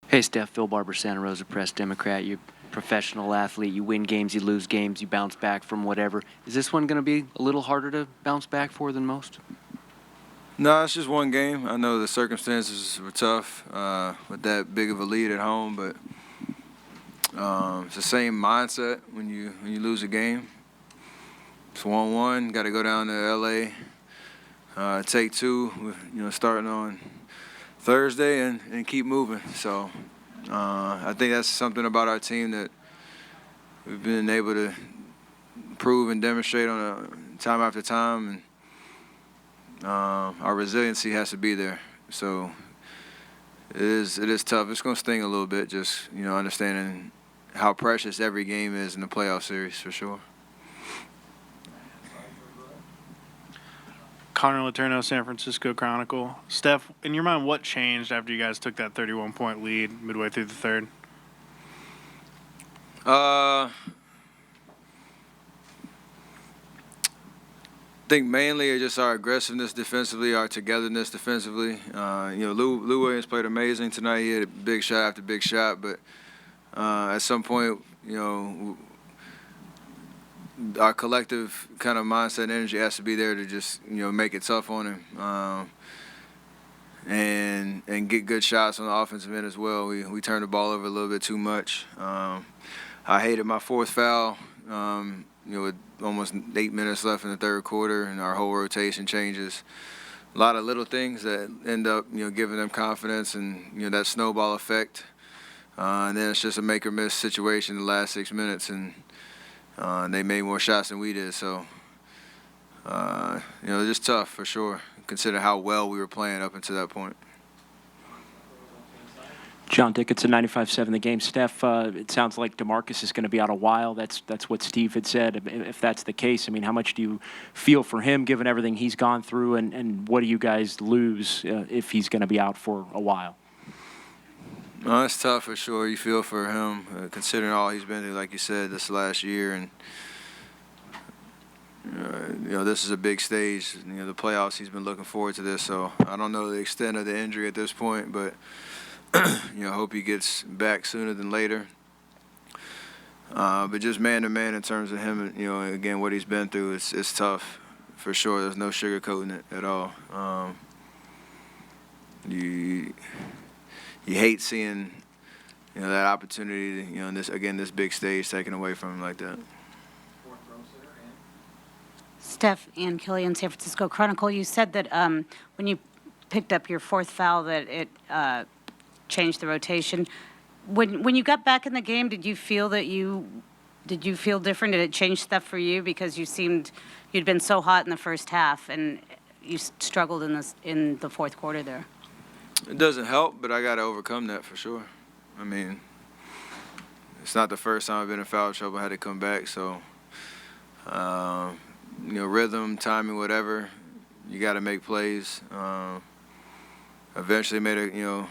Hey, Steph. Phil Barber, Santa Rosa Press, Democrat. You're a professional athlete. You win games, you lose games, you bounce back from whatever. Is this one going to be a little harder to bounce back for than most? No, it's just one game. I know the circumstances were tough with that big of a lead at home, but it's the same mindset when you lose a game. It's 1-1. Got to go down to LA, take two. Starting on Thursday and keep moving. So I think that's something about our team that we've been able to prove and demonstrate on time after time, and our resiliency has to be there. So it is tough. It's going to sting a little bit, just understanding how precious every game is in the playoff series, for sure. Connor Letourneau, San Francisco Chronicle. Steph, in your mind, what changed after you guys took that 31-point lead midway through the third? I think mainly just our aggressiveness defensively, our togetherness defensively. Lou Williams played amazing tonight. He had a big shot after big shot, but at some point, our collective kind of mindset and energy has to be there to just make it tough on him, and get good shots on the offensive end as well. We turned the ball over a little bit too much. I hated my fourth foul. With almost 8 minutes left in the third quarter, and our whole rotation changes. A lot of little things that end up giving them confidence, and that snowball effect. And then it's just a make or miss situation in the last 6 minutes, and they made more shots than we did. So just tough for sure, considering how well we were playing up until that point. John Dickinson, 95.7 The Game. Steph, it sounds like DeMarcus is going to be out a while. That's what Steve had said. If that's the case, I mean, how much do you feel for him, given everything he's gone through, and what do you guys lose if he's going to be out for a while? No, it's tough for sure. You feel for him, considering all he's been through, like you said, this last year, and this is a big stage. The playoffs. He's been looking forward to this. So I don't know the extent of the injury at this point, but. Hope he gets back sooner than later. But just man-to-man in terms of him, again, what he's been through, it's tough for sure. There's no sugarcoating it at all. You hate seeing, that opportunity, in this big stage taken away from him like that. Steph and Killian, San Francisco Chronicle. You said that when you picked up your fourth foul that it changed the rotation. When you got back in the game, did you feel different? Did it change stuff for you, because you'd been so hot in the first half and you struggled in the fourth quarter there? It doesn't help, but I got to overcome that for sure. I mean, it's not the first time I've been in foul trouble. I had to come back, so rhythm, timing, whatever, you got to make plays. Eventually made a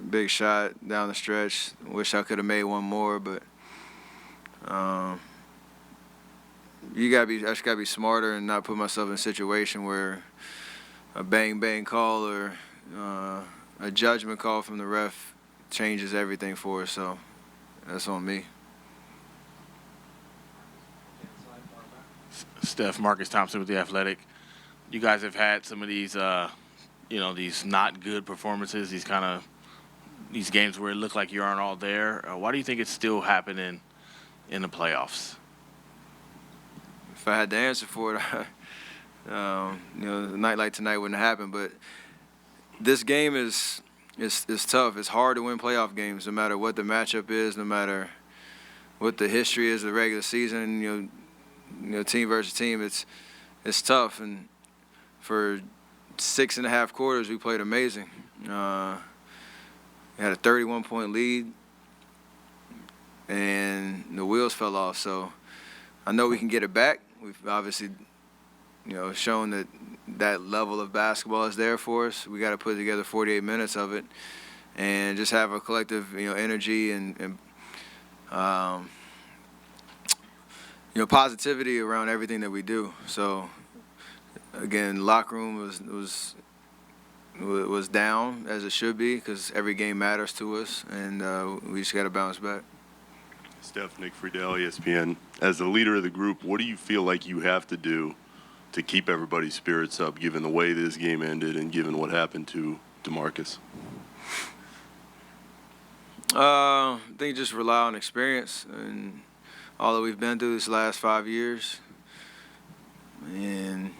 big shot down the stretch. Wish I could have made one more, but I just gotta be smarter and not put myself in a situation where a bang call or a judgment call from the ref changes everything for us. So that's on me. Steph, Marcus Thompson with The Athletic. You guys have had some of these, these not good performances, these games where it looked like you aren't all there. Why do you think it's still happening in the playoffs? If I had the answer for it, a night like tonight wouldn't happen. But this game is tough. It's hard to win playoff games, no matter what the matchup is, no matter what the history is of the regular season. Team versus team, it's tough. And for 6.5 quarters, we played amazing. We had a 31-point lead, and the wheels fell off. So I know we can get it back. We've obviously, shown that level of basketball is there for us. We got to put together 48 minutes of it, and just have a collective, energy and positivity around everything that we do. So again, locker room was was down as it should be because every game matters to us, and we just got to bounce back. Steph, Nick Friedel, ESPN. As the leader of the group, what do you feel like you have to do to keep everybody's spirits up, given the way this game ended and given what happened to DeMarcus? I think just rely on experience and all that we've been through this last 5 years. And,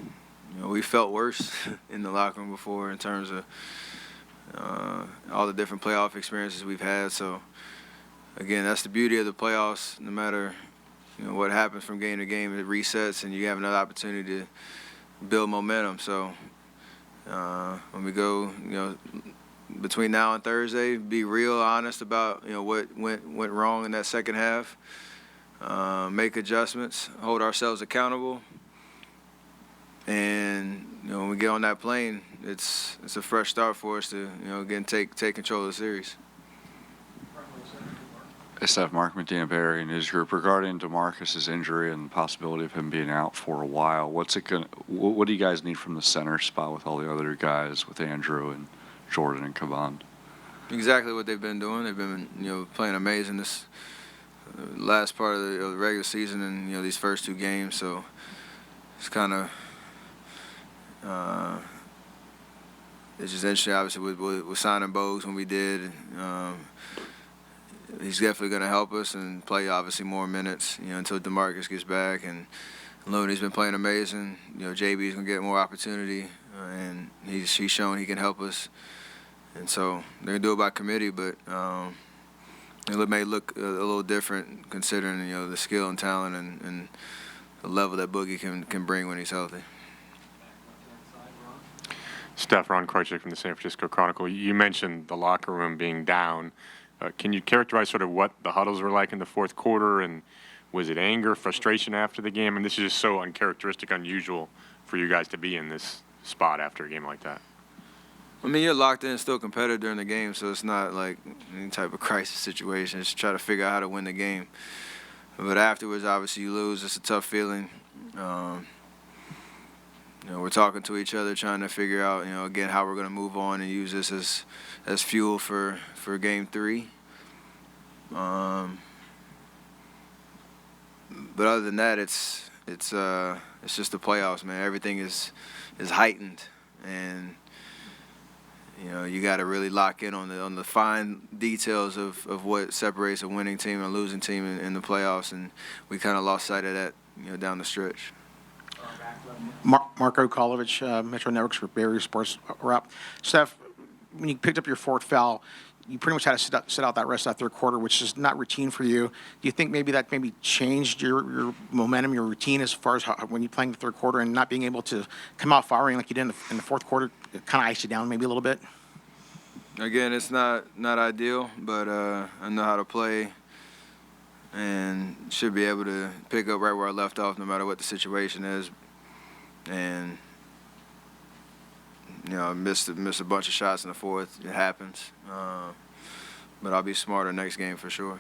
we felt worse in the locker room before in terms of all the different playoff experiences we've had. So, again, that's the beauty of the playoffs. No matter, what happens from game to game, it resets and you have another opportunity to build momentum. So, when we go, between now and Thursday, be real honest about what went wrong in that second half. Make adjustments, hold ourselves accountable, and when we get on that plane, it's a fresh start for us to again take control of the series. Hey, Steph, Mark Medina, Barry News Group. Regarding DeMarcus's injury and the possibility of him being out for a while, what do you guys need from the center spot with all the other guys, with Andrew and Jordan and Caban? Exactly what they've been doing. They've been playing amazing this last part of the regular season and these first two games. So it's kind of it's just interesting. Obviously, with signing Bogues when we did. He's definitely going to help us and play obviously more minutes, until DeMarcus gets back. And Looney's been playing amazing. JB's going to get more opportunity, and he's shown he can help us. And so they're going to do it by committee, but it may look a little different considering the skill and talent and the level that Boogie can bring when he's healthy. Steph, Ron Krychek from the San Francisco Chronicle. You mentioned the locker room being down. Can you characterize sort of what the huddles were like in the fourth quarter, and was it anger, frustration after the game? And this is just so uncharacteristic, unusual for you guys to be in this spot after a game like that. I mean, you're locked in, still competitive during the game, so it's not like any type of crisis situation. It's try to figure out how to win the game. But afterwards, obviously, you lose. It's a tough feeling. We're talking to each other, trying to figure out, again, how we're going to move on and use this as fuel for Game 3. But other than that, it's just the playoffs, man. Everything is heightened, and you got to really lock in on the fine details of what separates a winning team and a losing team in the playoffs, and we kind of lost sight of that, down the stretch. Marko Kolovich, Metro Networks for Barry Sports Wrap. Steph, when you picked up your fourth foul, you pretty much had to sit out that rest of that third quarter, which is not routine for you. Do you think maybe that maybe changed your momentum, your routine as far as when you're playing the third quarter and not being able to come out firing like you did in the fourth quarter, kind of iced you down maybe a little bit? Again, it's not ideal, but I know how to play and should be able to pick up right where I left off no matter what the situation is. And I missed a bunch of shots in the fourth. It happens, but I'll be smarter next game for sure.